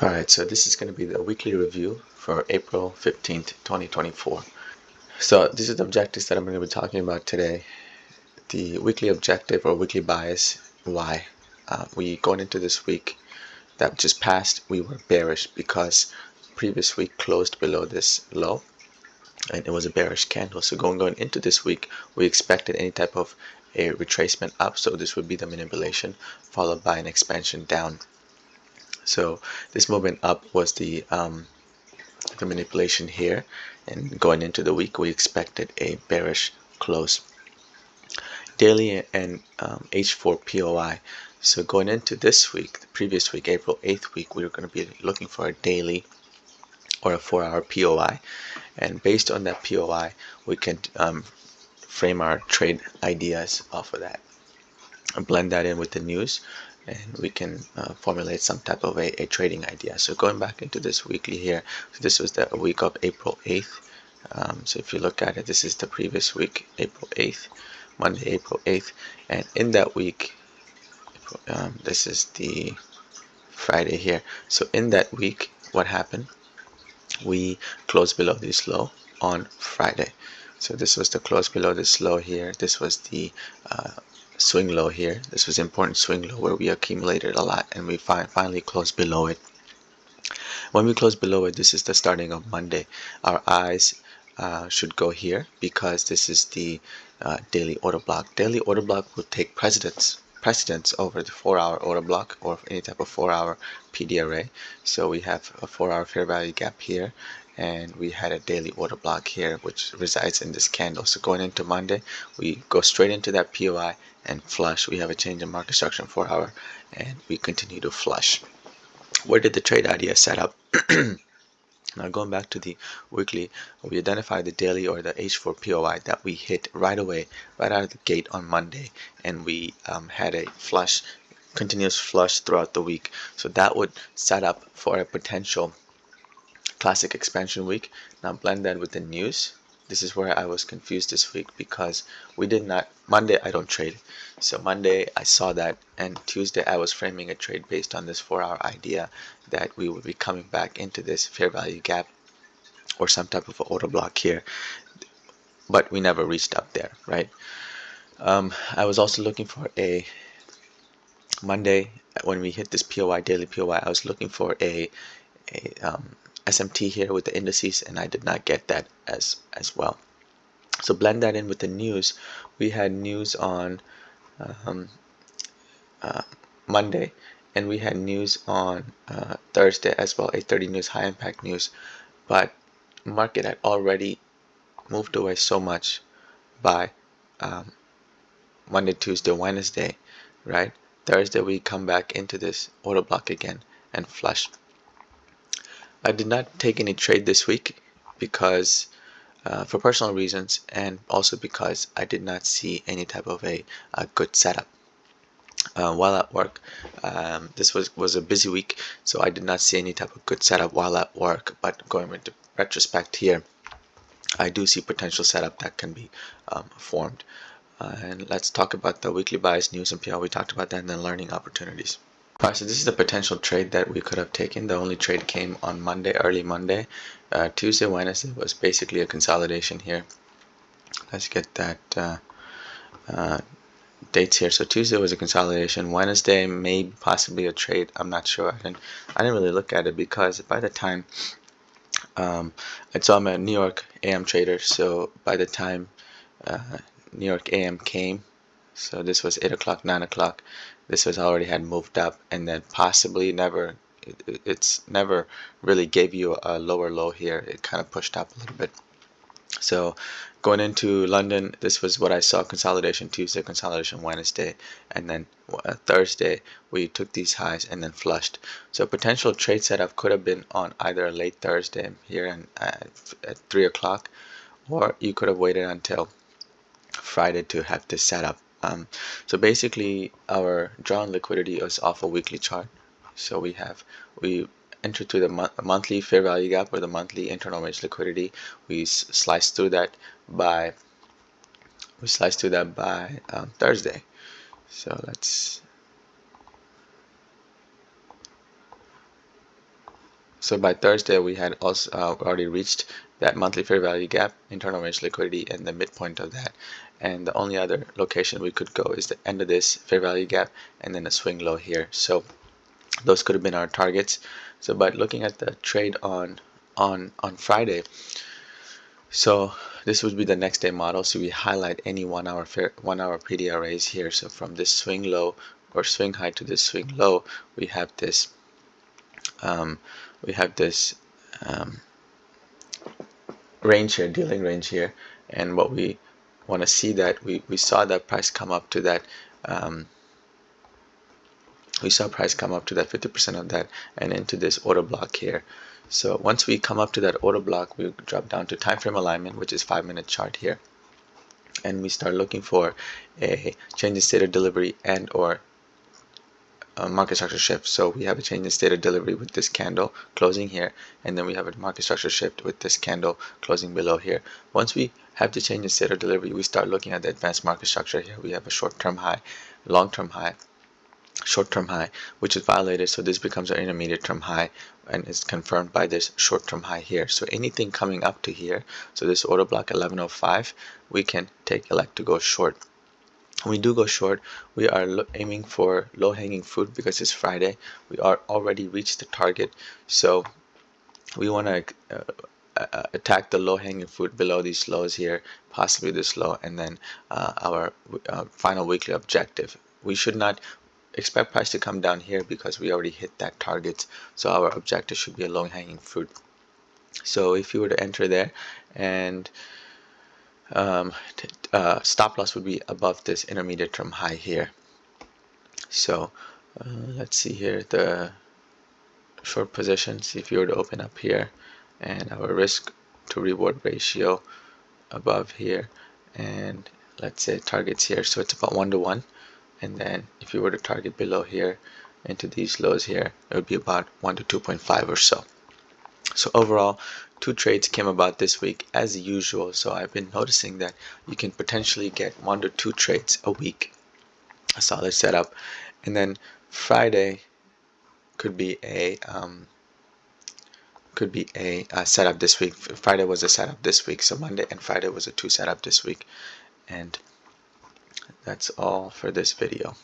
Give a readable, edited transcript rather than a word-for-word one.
Alright, so this is going to be the weekly review for April 15th, 2024. So these are the objectives that I'm going to be talking about today. The weekly objective or weekly bias, why. We going into this week that just passed, we were bearish because previous week closed below this low and it was a bearish candle. So going into this week, we expected any type of a retracement up, so this would be the manipulation followed by an expansion down. So this movement up was the manipulation here, and going into the week we expected a bearish close. Daily and H4 POI. So going into this week, the previous week, April 8th week, we were going to be looking for a daily or a 4-hour POI, and based on that POI we can frame our trade ideas off of that and blend that in with the news, and we can formulate some type of a trading idea. So going back into this weekly here, so this was the week of April 8th. So if you look at it, this is the previous week, April 8th, Monday, April 8th, and in that week, this is the Friday here. So in that week, what happened? We closed below this low on Friday. So this was the close below this low here. This was the swing low here. This was important swing low where we accumulated a lot, and we finally closed below it. When we close below it, this is the starting of Monday. Our eyes should go here because this is the daily order block. Daily order block will take precedence over the 4-hour order block or any type of 4-hour PD array. So we have a 4-hour fair value gap here, and we had a daily order block here which resides in this candle. So going into Monday, we go straight into that POI and flush. We have a change in market structure in 4-hour, and we continue to flush. Where did the trade idea set up? Now going back to the weekly, we identified the daily or the H4 POI that we hit right away, right out of the gate on Monday, and we had a flush, continuous flush throughout the week. So that would set up for a potential classic expansion week. Now blend that with the news. This is where I was confused this week because we did not, Monday I don't trade. So Monday I saw that, and Tuesday I was framing a trade based on this 4-hour idea that we would be coming back into this fair value gap or some type of order block here, but we never reached up there, right? I was also looking for a Monday when we hit this POI, daily POI, I was looking for a SMT here with the indices, and I did not get that as well. So blend that in with the news. We had news on Monday, and we had news on Thursday as well, 8:30 news, high impact news, but market had already moved away so much by Monday, Tuesday, Wednesday, right? Thursday we come back into this order block again and flush. I did not take any trade this week because for personal reasons, and also because I did not see any type of a good setup. While at work, this was a busy week, so I did not see any type of good setup while at work, but going into retrospect here, I do see potential setup that can be formed. And let's talk about the weekly bias news and PL. We talked about that, and then learning opportunities. Alright, so this is the potential trade that we could have taken. The only trade came on Monday, early Monday. Tuesday, Wednesday was basically a consolidation here. Let's get that dates here. So Tuesday was a consolidation. Wednesday may possibly a trade. I'm not sure. I didn't really look at it because by the time I'm a New York AM trader. So by the time New York AM came, so this was 8 o'clock, 9 o'clock, this was already had moved up, and then possibly never, it's never really gave you a lower low here. It kind of pushed up a little bit. So going into London, this was what I saw: consolidation Tuesday, consolidation Wednesday, and then Thursday we took these highs and then flushed. So potential trade setup could have been on either a late Thursday here and at 3 o'clock, or you could have waited until Friday to have this setup. So basically our drawn liquidity is off a weekly chart. So we enter to the monthly fair value gap or the monthly internal range liquidity. We slice through that by Thursday. So let's So by Thursday, we had also already reached that monthly fair value gap, internal range liquidity, and the midpoint of that. And the only other location we could go is the end of this fair value gap and then a swing low here. So those could have been our targets. So but looking at the trade on Friday, so this would be the next day model. So we highlight any 1 hour PDRAs here. So from this swing low or swing high to this swing low, we have this um, range here, dealing range here, and what we want to see that we saw that price come up to that we saw price come up to that 50% of that and into this order block here. So once we come up to that order block, we drop down to time frame alignment, which is 5-minute chart here, and we start looking for a change in state of delivery and or market structure shift. So we have a change in state of delivery with this candle closing here, and then we have a market structure shift with this candle closing below here. Once we have the change in state of delivery, we start looking at the advanced market structure here. We have a short-term high, long-term high, short-term high, which is violated, so this becomes our intermediate term high and is confirmed by this short-term high here. So anything coming up to here, so this order block 1105, we can elect to go short. When we do go short, we are aiming for low-hanging fruit because it's Friday. We are already reached the target, so we want to attack the low-hanging fruit below these lows here, possibly this low, and then our final weekly objective. We should not expect price to come down here because we already hit that target, so our objective should be a low-hanging fruit. So if you were to enter there, and stop loss would be above this intermediate term high here. So let's see here the short positions. If you were to open up here, and our risk to reward ratio above here, and let's say targets here, so it's about 1 to 1, and then if you were to target below here into these lows here, it would be about 1 to 2.5 or so. So overall, 2 trades came about this week as usual. So I've been noticing that you can potentially get 1 to 2 trades a week, a solid setup, and then Friday could be a setup this week. Friday was a setup this week, so Monday and Friday was a 2 setup this week. And that's all for this video.